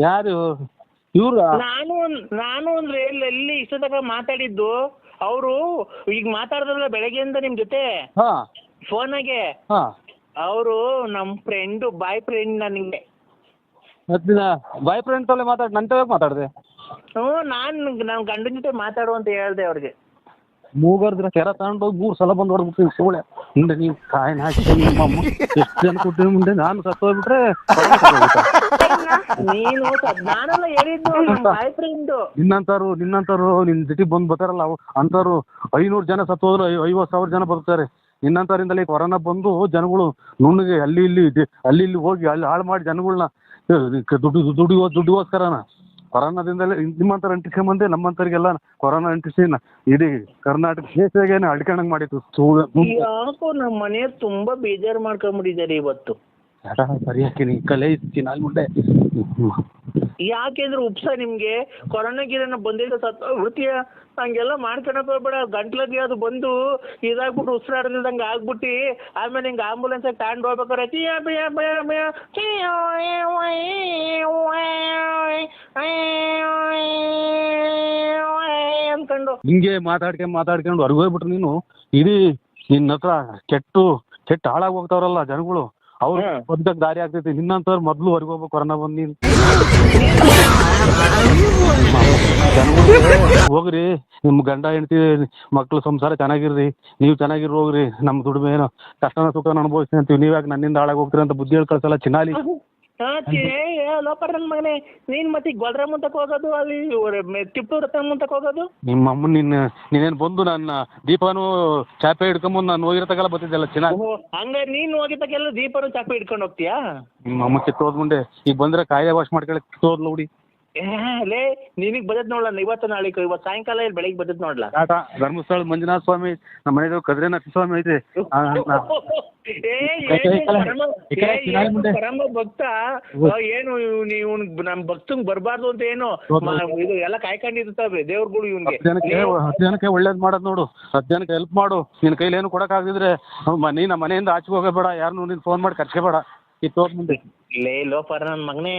ಯಾರು ಇವ್ರ? ನಾನು ಅಂದ್ರೆ ಎಲ್ಲಿ ಇಷ್ಟ ತನಕ ಮಾತಾಡಿದ್ದು ಅವರು ಈಗ ಮಾತಾಡಿದ್ರಲ್ಲ ಬೆಳಗ್ಗೆಯಿಂದ ನಿಮ್ ಜೊತೆ ಹಾ ಫೋನಾಗೆ. ಹಾ ಅವರು ನಮ್ಮ ಫ್ರೆಂಡು ಬಾಯ್ ಫ್ರೆಂಡ್ ನನಗೆ. ದಿನ ಬಾಯ್ ಫ್ರೆಂಡ್ ತಲೆ ಮಾತಾಡಿ ನನ್ನ ತಲೆ ಮಾತಾಡಿದೆ. ನಾನು ಗಂಡನ ಜೊತೆ ಮಾತಾಡು ಅಂತ ಹೇಳ್ದೆ ಅವ್ರಿಗೆ. ಮೂಗರ್ದ್ರ ಕೆರ ತಗೊಂಡೋಗಿ 3 ಸಲ ಬಂದು ಹೊಡ್ಬಿಡ್ತೀನಿ ಸೋಳೆ ಮುಂದೆ. ನೀವು ಕಾಯಿನ ಹಾಕಿ ನಿಮ್ಮಮ್ಮ ಎಷ್ಟು ಜನ ಕೊಟ್ಟಿನ ಮುಂದೆ ನಾನು ಸತ್ತೋಗ್ಬಿಟ್ರೆ ನೀನು ನಾನೆಲ್ಲ ಹೇಳಿದ್ದು ನಮ್ಮ ಬಾಯ್ ಫ್ರೆಂಡು. ನಿನ್ನಂತಾರು ನಿನ್ನ ಜೊತೆ ಬಂದು ಬರ್ತಾರಲ್ಲ ಅಂತಾರು 500 ಜನ ಸತ್ತೋದ್ರು 50,000 ಜನ ಬರ್ತಾರೆ. ನಿನ್ನಂತರಿಂದಲೇ ಕೊರೋನಾ ಬಂದು ಜನಗಳು ನುಣ್ಣಗೆ ಅಲ್ಲಿ ಇಲ್ಲಿ ಹೋಗಿ ಅಲ್ಲಿ ಹಾಳು ಮಾಡಿ ಜನಗಳನ್ನ ದುಡ್ಡಿಗೋಸ್ಕರನ ಕೊರೋನಾದಿಂದಲೇ ನಿಮ್ಮಂತರ ಅಂಟಿಸ್ಕೊಂಬಂದೆ ನಮ್ಮಂತರಿಗೆಲ್ಲ ಕೊರೋನಾ ಅಂಟಿಸಿ ಇಡೀ ಕರ್ನಾಟಕ ದೇಶದಾಗೇನೆ ಅಡ್ಕೊಂಡಂಗೆ ಮಾಡಿತ್ತು. ಯಾಕೋ ನಮ್ಮ ಮನೆಯವ್ರು ತುಂಬಾ ಬೇಜಾರು ಮಾಡ್ಕೊಂಡ್ಬಿಟ್ಟಿದ್ದಾರೆ ಇವತ್ತು. ಸರಿ ಹಾಕಿನಿ ಕಲೆ ಇಸ್ತೀನಿ ಅಲ್ಲಿ ಮುಂದೆ. ಯಾಕೆಂದ್ರೆ ಉಪ್ಸ ನಿಮ್ಗೆ ಕೊರೋನಾ ಗಿರೋನ ಬಂದಿದ್ದ ಸತ್ತೋಗ್ಬಿಡ್ತೀಯ. ಹಂಗೆಲ್ಲ ಮಾಡ್ಕೊಳಕ್ ಹೋಗ್ಬೇಡ. ಗಂಟ್ಲಗೆ ಅದು ಬಂದು ಇದಾಗ್ಬಿಟ್ಟು ಉಸಿರಾಡದಂಗೆ ಆಗ್ಬಿಟ್ಟು ಆಮೇಲೆ ಹಿಂಗೆ ಆಂಬುಲೆನ್ಸ್ ತಗೊಂಡು ಹೋಗ್ಬೇಕಾರೆ ಅನ್ಕೊಂಡು ಹಿಂಗೆ ಮಾತಾಡ್ಕೊಂಡು ಹೊರಗೆ ಹೋಗ್ಬಿಟ್ರು ನೀನು. ಇಡೀ ನಿನ್ನ ಹತ್ರ ಕೆಟ್ಟ ಹಾಳಾಗಿ ಹೋಗ್ತಾವ್ರಲ್ಲ ಜನಗಳು, ಅವ್ರು ಬದುಕಕ್ಕೆ ದಾರಿ ಆಗ್ತೈತಿ. ನಿನ್ನಂತವ್ರು ಮೊದಲು ಹೊರಗೆ ಹೋಗ್ಬೇಕು ಕೊರೋನಾ ಬಂದು. ನೀನು ಹೋಗ್ರಿ, ನಿಮ್ಮ ಗಂಡ ಹೆಂಡತಿ ಮಕ್ಳು ಸಂಸಾರ ಚೆನ್ನಾಗಿರ್ರಿ, ನೀವು ಚೆನ್ನಾಗಿರ್ ಹೋಗ್ರಿ. ನಮ್ಮ ದುಡಿಮೆ ಏನೋ ಕಷ್ಟನ ಸುಖನ ಅನುಭವಿಸ್ತೀನಿ ಅಂತೀವಿ. ನೀವ್ಯಾಕೆ ನನ್ನಿಂದ ಹಾಳಾಗಿ ಹೋಗ್ತೀರಿ ಅಂತ ಬುದ್ಧಿ ಹೇಳಿ ಕಳ್ಸಲ್ಲ ಚಿನ್ನಾಲಿ. ಲೋಪರ್ ನನ್ನ ಮಗನೇ, ನೀನ್ ಮತ್ತೆ ಗೊಲ್ರ ಮುಂತಕ್ ಹೋಗೋದು, ಅಲ್ಲಿ ಟಿಪ್ಪು ರತನ್ ಮುಂತಕ್ ಹೋಗೋದು. ನಿಮ್ಮ ಅಮ್ಮ ನೀನೇನು ಬಂದು ನನ್ನ ದೀಪನು ಚಾಪೆ ಹಿಡ್ಕೊಂಬಂದು ನಾನು ಹೋಗಿರತಕ್ಕೆಲ್ಲ ಬರ್ತಿದ್ದೆಲ್ಲ ಚೆನ್ನಾಗಿ. ಹಂಗ ನೀನ್ ಹೋಗಿದ್ದಕ್ಕೆಲ್ಲ ದೀಪನು ಚಾಪೆ ಹಿಡ್ಕೊಂಡು ಹೋಗ್ತೀಯಾ? ನಿಮ್ಮ ಅಮ್ಮ ಕಿತ್ತೋದ್ ಮುಂದೆ ಈಗ ಬಂದ್ರೆ ಕಾಯಿಲೆ ವಾಶ್ ಮಾಡ್ಕೊಳ್ಳಿ ಕಿತ್ತೋದ್ ನೋಡಿ. ಲೇ ನಿನಗ್ ಬದತ್ ನೋಡ್ಲ ಇವತ್ತು ನಾಳೆ ಇವತ್ತು ಸಾಯಂಕಾಲ ಇಲ್ಲಿ ಬೆಳಿಗ್ಗೆ ಬದತ್ ನೋಡ್ಲ. ಧರ್ಮಸ್ಥಳ ಮಂಜುನಾಥ ಸ್ವಾಮಿ ನಮ್ಮ ಮನೆಯದು ಕದ್ರೇನಾಥ ಸ್ವಾಮಿ ಐತೆ. ಪರಮ ಭಕ್ತ ಏನು ನೀವು ನಮ್ ಭಕ್ತಂಗ್ ಬರ್ಬಾರ್ದು ಅಂತ ಏನು ಇದು ಎಲ್ಲ ಕಾಯ್ಕೊಂಡಿರ್ತಾವೆ ದೇವ್ರುಗಳು ಇವ್ನಿಗೆ. 10 ಜನಕ್ಕೆ ಒಳ್ಳೇದ್ ಮಾಡೋದ್ ನೋಡು, 10 ಜನಕ್ಕೆ ಹೆಲ್ಪ್ ಮಾಡು. ನಿನ್ ಕೈಲಿ ಏನು ಕೊಡಕ್ ಆಗಿದ್ರೆ ನೀ ನಮ್ಮ ಮನೆಯಿಂದ ಆಚೆ ಹೋಗಬೇಡ, ಯಾರನ್ನು ನೀನ್ ಫೋನ್ ಮಾಡಿ ಕರ್ಸ್ಕೋಬೇಡ. ಕಿತ್ತೋದ್ ಮುಂದೆ ಲೇ ಲೋಪರ್ ನನ್ ಮಗನೇ.